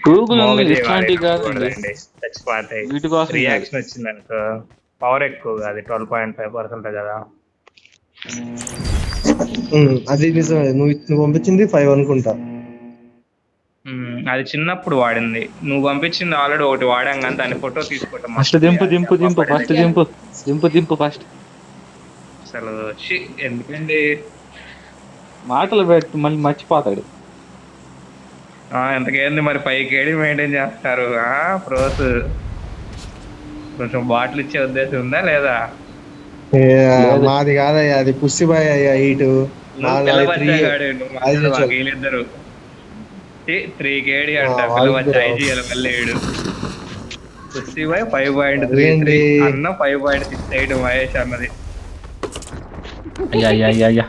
Google మోగజీ ఇట్లాంటివి కాదండి, వాడేటండి చచ్చిపోతాయి. వీటి కోసం కాదు. రియాక్షన్ వచ్చింది అనుకో పవర్ ఎక్కువ, అది 12.5% కదా. అది నిజమే. నువ్వు పంపించింది 5 అనుకుంటా. అది చిన్నప్పుడు వాడింది. నువ్వు పంపించింది ఆల్రెడీ ఒకటి వాడాం కానీ దాన్ని ఫోటో తీసుకోవటం ఫస్ట్ దింపు ఫస్ట్. అసలు ఎందుకండి మాటలు పెట్టి మళ్ళీ మర్చిపోతాడు. ఎంతకేంది మరి 5 KD మెయింటైన్ చేస్తారు ప్రోస్. కొంచెం బాటిల్ ఇచ్చే ఉద్దేశం ఉందా లేదా? మాది కాదయ్యా, అది పుష్టిబాయ్ అయ్యా. హీటు వీళ్ళిద్దరు 3 KD అంట. పిల్లవచ్చ ఐజీఎల్ మళ్ళీ 5.33 అన్న 5.68 మహేష్ అన్నది. అయ్యా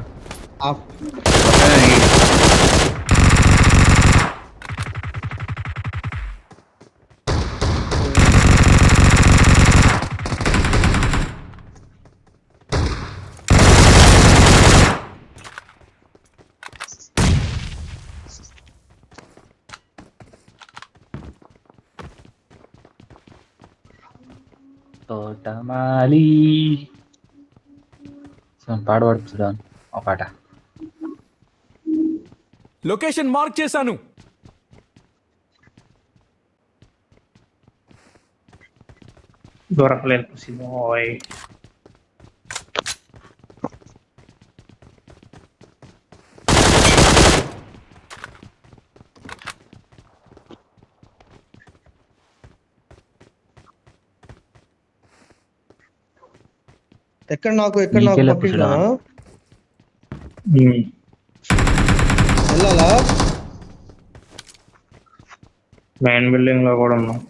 తోటమాలి పాడబడుతుందా ఒక పాట. లొకేషన్ మార్క్ చేశాను. దొరకలేదు. ఎక్కడ నాకు పక్కింట్లో వెళ్ళాలా? మెయిన్ బిల్డింగ్ లో కూడా ఉన్నాం.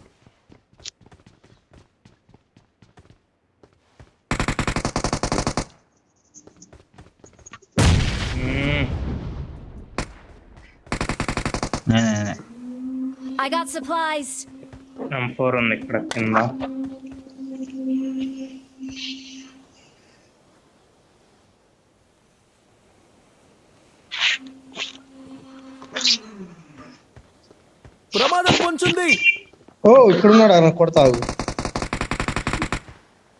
I got supplies. M4 ఉంది ఇక్కడ కింద. ప్రమాదం పొంచుంది. ఇక్కడ ఉన్నాడా? నాకు కొడతావు.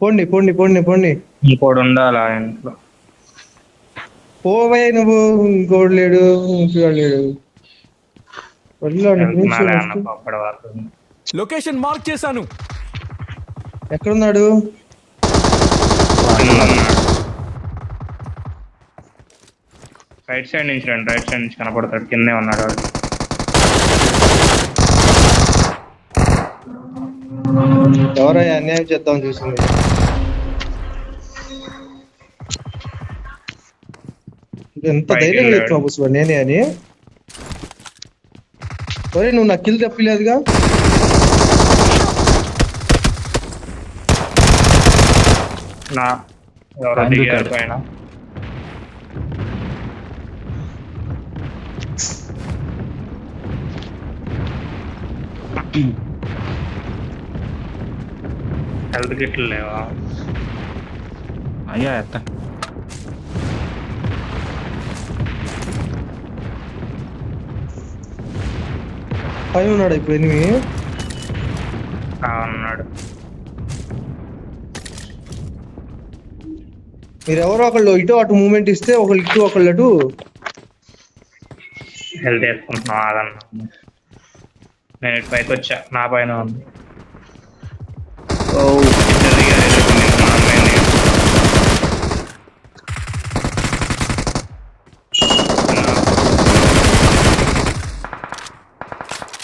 పోండి. ఇంకోటి ఉండాలా ఇంట్లో? పోవే నువ్వు. ఇంకోటి లేడు, ఇంకోటి లేడు. లొకేషన్ మార్క్ చేశాను. ఎక్కడున్నాడు? రైట్ సైడ్ నుంచి రండి. రైట్ సైడ్ నుంచి కనపడతాడు. కిందే ఉన్నాడు వాడు. ఎవరయ్యా అన్యాయం చేద్దాం చూసింది? ఎంత ధైర్యంగా చెప్తున్నావు బుస్ నేనే అని. సరే నువ్వు నాకు కిల్ తప్పలేదుగా. ఎవరో దిగారు పైన. హెల్త్ కిట్లు లేవా? అయ్యా పైన ఉన్నాడు ఇప్పుడు. ఎనిమి ఉన్నాడు. మీరు ఎవరో ఒకళ్ళు ఇటు అటు మూమెంట్ ఇస్తే ఒకళ్ళు ఇటు ఒకళ్ళు అటు హెల్త్ వేసుకుంటున్నాం. అదన్నా నేను ఇటు పైకి వచ్చా. నా పైన ఉంది.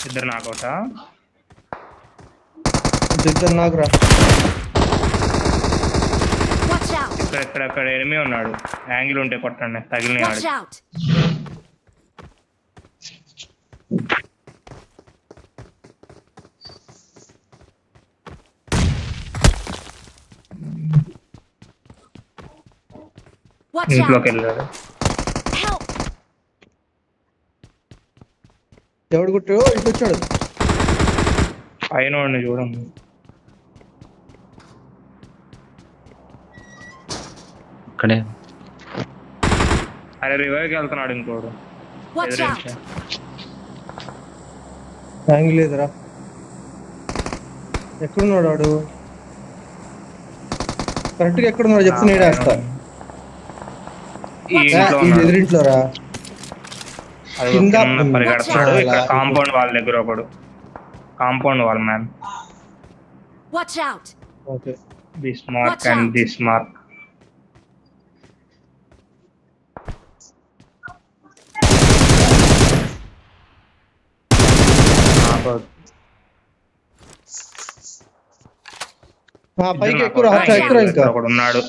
ఇద్దరు నాకౌటా? ఇద్దరు నాకురా. ఇక్కడ ఎనిమి ఉన్నాడు. యాంగిల్ ఉంటే కొట్టండి. తగిలిన ఇంట్లోకి వెళ్ళాడు. ఎవడు కొట్టాడు? ఇటు వచ్చాడు. పైన వాడిని చూడండి. ఇక్కడే. అరే రివైవ్కి వెళ్తున్నాడు ఇంకోడు. హ్యాంగ్ లేదురా. ఎక్కడున్నాడు వాడు? కరెక్ట్ గా ఎక్కడున్నాడు చెప్పు, నేడేస్తా. ఈ ఇంట్లో ఈ ఉన్నాడు. ఎదురింట్లోరా. అది కింద పరిగెడుతున్నాడు. ఇక్కడ చాలా. కాంపౌండ్ వాళ్ళ దగ్గర ఒకడు. Compound wall man. Watch out! Okay. This mark Watch and out. This mark. పైకి ఎక్కువ ఎక్కువ ఇంకా ఒకడు ఉన్నాడు.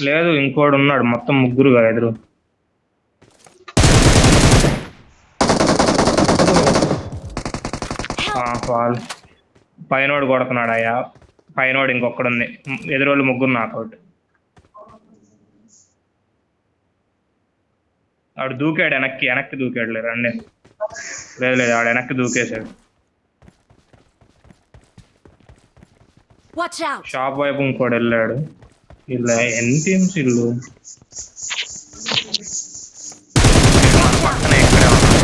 లేదు ఇంకోడు ఉన్నాడు. మొత్తం ముగ్గురుగా ఎదురు. వాళ్ళు పైనోడు కొడుతున్నాడు అయ్యా. పైనోడు ఇంకొకడు ఉంది. ఎదురోళ్ళు ముగ్గురు నాకౌట్. ఆడు దూకాడు వెనక్కి దూకాడు. లేదు రండి. లేదు ఆడు వెనక్కి దూకేశాడు. Watch out! షాప్ వైపు ఇంకోటి వెళ్ళాడు. ఇలా ఎన్ని టీమ్స్ ఇల్లు పక్కనే ఇక్కడే ఉన్నారు.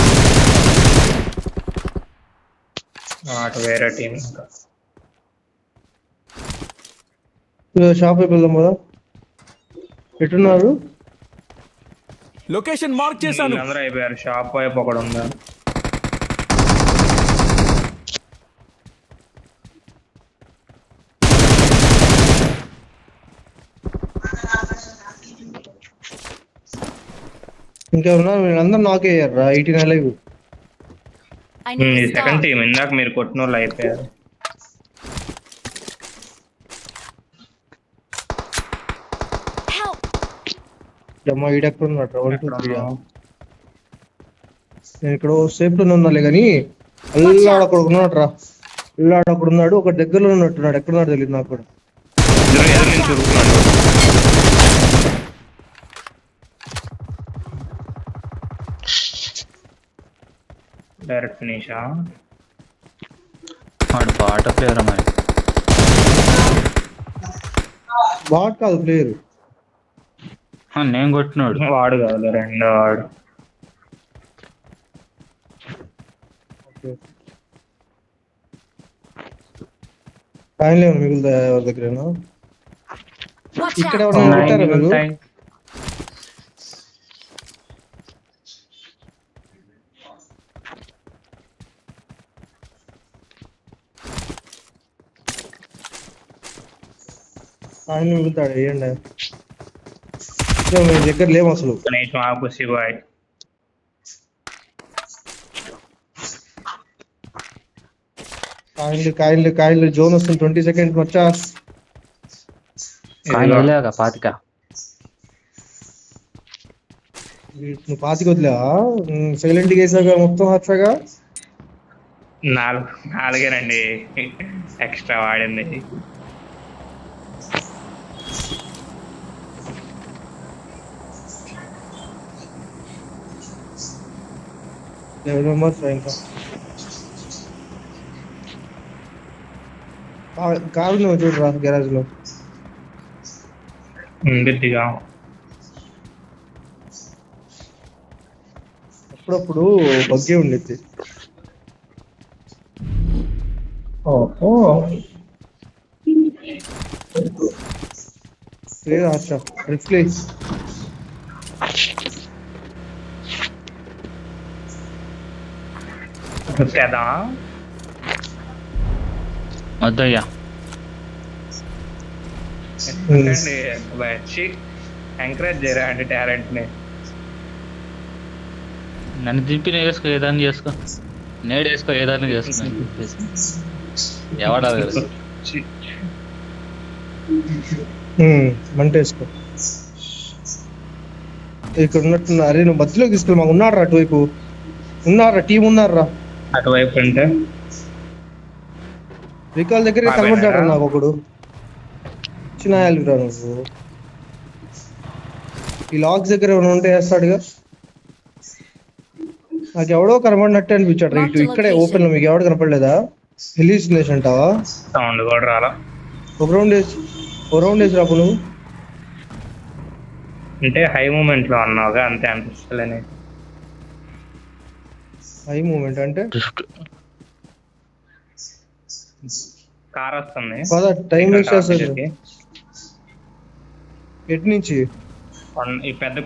అటు వేరే టీం. ఇంకా షాప్ వైపు వెళ్దాం కదా. ఎట్టున్నారు? లొకేషన్ మార్క్ చేశాను. అందరూ అయిపోయారు. షాప్ వైపు ఒకడు ఉన్నారు. ఇంకెవరున్నా? వీళ్ళందరూ నాక్ అయ్యారు. 18 live. I need a second stop. Team ఇందాక మీరు కొట్టిన వాళ్ళు అయిపోయారు. Help! అమ్మా ఈడెక్కడ ఉన్నాడు? 1 2 3. నేను ఇక్కడ సేఫ్ లోనే ఉన్నాలే కానీ అల్లాడ అక్కడ ఉన్నాడు రా. అల్లాడ అక్కడ ఉన్నాడు. ఒక దగ్గరలో ఉన్నట్టున్నాడు. ఎక్కడున్నాడు తెలియదు నాకు కూడా. ఎదురు నుంచి ఉరుకుతున్నాడు. డైరెక్ట్ ఫినిషా? వాడు బాట ప్లేయర్ మరి. బాట్ కాదు ప్లేయర్. నేను కొట్టినాడు. వాడు కాదు రెండో వాడు. కాయలే మిగులుతా ఎవరి దగ్గరేనా? Watch ఇక్కడ out! ఎవరైనా పెట్టారా మీరు? ఆయన మిగులుతాడు వేయండి. మీ దగ్గర లేవు అసలు. గణేష్ మాకు శివాయ్. కాయలు జోన్ వస్తుంది. 20 సెకండ్స్ వచ్చా. కాయలేక 25. నువ్వు 25 వదిలేవా? సైలెంట్ వేసాగా మొత్తం వచ్చాగా. నాలుగేనండి ఎక్స్ట్రా వాడింది. మెంబర్స్ ఇంకా కారు నువ్వు చూడరా గ్యారేజ్ లో గట్టిగా. అప్పుడప్పుడు బగ్గే ఉండేది. ఓహో అచ్చా రిఫ్లేస్ కదా. వద్దయ్యా. వచ్చి ఎంకరేజ్ చేయరా అంటే టాలెంట్ ని. నన్ను దింపి నేసుకో, ఏదాన్ని చేసుకో. నేడు వేసుకో, ఏదాన్ని చేసుకో. ఎవడా మంట వేసుకో. ఇక్కడ ఉన్నట్టున్నా. అరే నువ్వు మధ్యలోకి తీసుకెళ్ళి. మాకు ఉన్నారా అటువైపు? ఉన్నారా టీం? ఉన్నారా అటువైపు? అంటే రికాల్ దగ్గర కనబడ్డాడు నాకు ఒకడు. చిన్న రా నువ్వు. ఈ లాక్స్ దగ్గర ఏమైనా ఉంటే వేస్తాడుగా. నాకు ఎవడో కనబడినట్టే అనిపించాడు. ఇటు ఇక్కడే ఓపెన్ లో. మీకు ఎవడు కనపడలేదా? హెలిసినేషన్ అంటావా? సౌండ్ కూడా రాలా. ఒక రౌండ్ వేసి రాపు నువ్వు. అంటే హై మూమెంట్ లో అన్నావుగా, అంతే అనిపిస్తలేని. ఐ మూమెంట్ అంటే డ్రిఫ్ట్. కార్ వస్తుంది పద టైం వేస్ట్ చేస్తారు దగ్గరికి. ఎటు నుంచి ఈ పెద్ద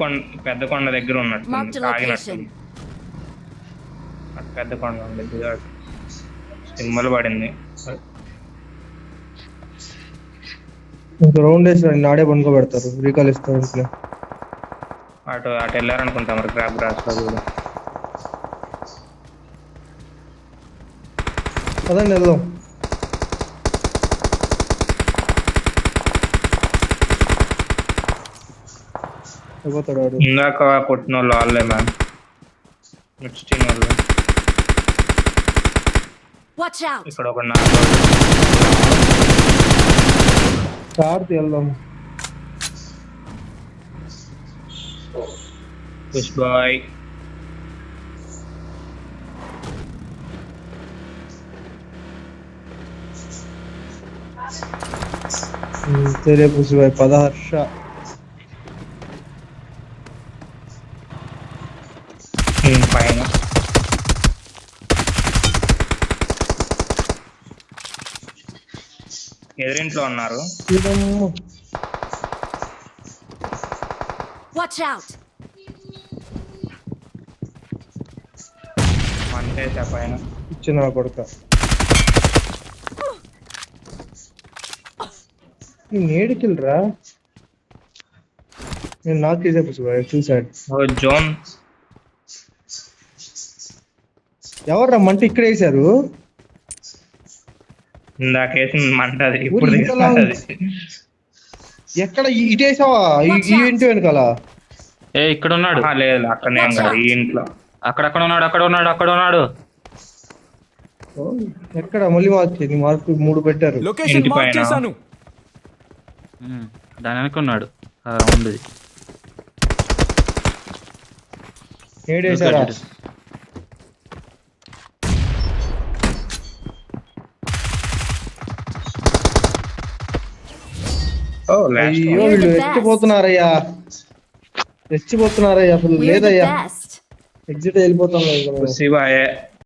కొండ దగ్గర ఉన్నట్టు Marked a ఆగినట్టు location. అటు పెద్ద కొండ ఉంది సింబల్ పడింది. ఇంక రౌండ్ వేసి నాడే పనుకోబెడతారు రీకాల్ ఇస్తారు ఇంట్లో. అటు వెళ్ళారనుకుంటా మరి గ్రాబ్ గ్రాస్ లో కూడా. పదండి వెళ్దాం. అయిపోతాడు వాడు. ఇందాక కొట్టిన వాళ్ళు వాళ్ళే మ్యామ్ నెక్స్ట్ టీం వాళ్ళు. Watch out! ఇక్కడ ఒక 4 కార్తీ వెళ్దాం. Push bye. तेरे पुसी भाई पदा हर्ष పైన ఎదురింట్లో ఉన్నారు. Watch out! మంటేసా పైన. ఇచ్చిన కొడుక నేడికిల్రా నేను నాకు తీసే పుసి భాయ్ చూసాడు. ఓ జోన్ ఎవర్రా మంట ఇక్కడ వేసారు. ఇందాక వేసిన మంట అది ఇప్పుడు ఊరి ఇంతలా తీస్తున్నది. ఎక్కడ ఇటేసావా ఈ ఇంటి వెనకాల ఏ ఇక్కడ ఉన్నాడు, లేదు అక్కడనే ఏం కాదు ఈ ఇంట్లో. అక్కడ ఉన్నాడు. ఎక్కడ మళ్ళీ మార్కు 3 పెట్టారు. లొకేషన్ ఇంటి మార్క్ పైన. చేశాను. దాని వెనకున్నాడు రౌండ్. ఏడేసారా ఓ లాస్ట్ అయ్యో వీళ్ళు రెచ్చిపోతున్నారయ్యా అసలు We're the లేదయ్యా best. ఎగ్జిట్ వెళ్ళిపోతాం శివాయే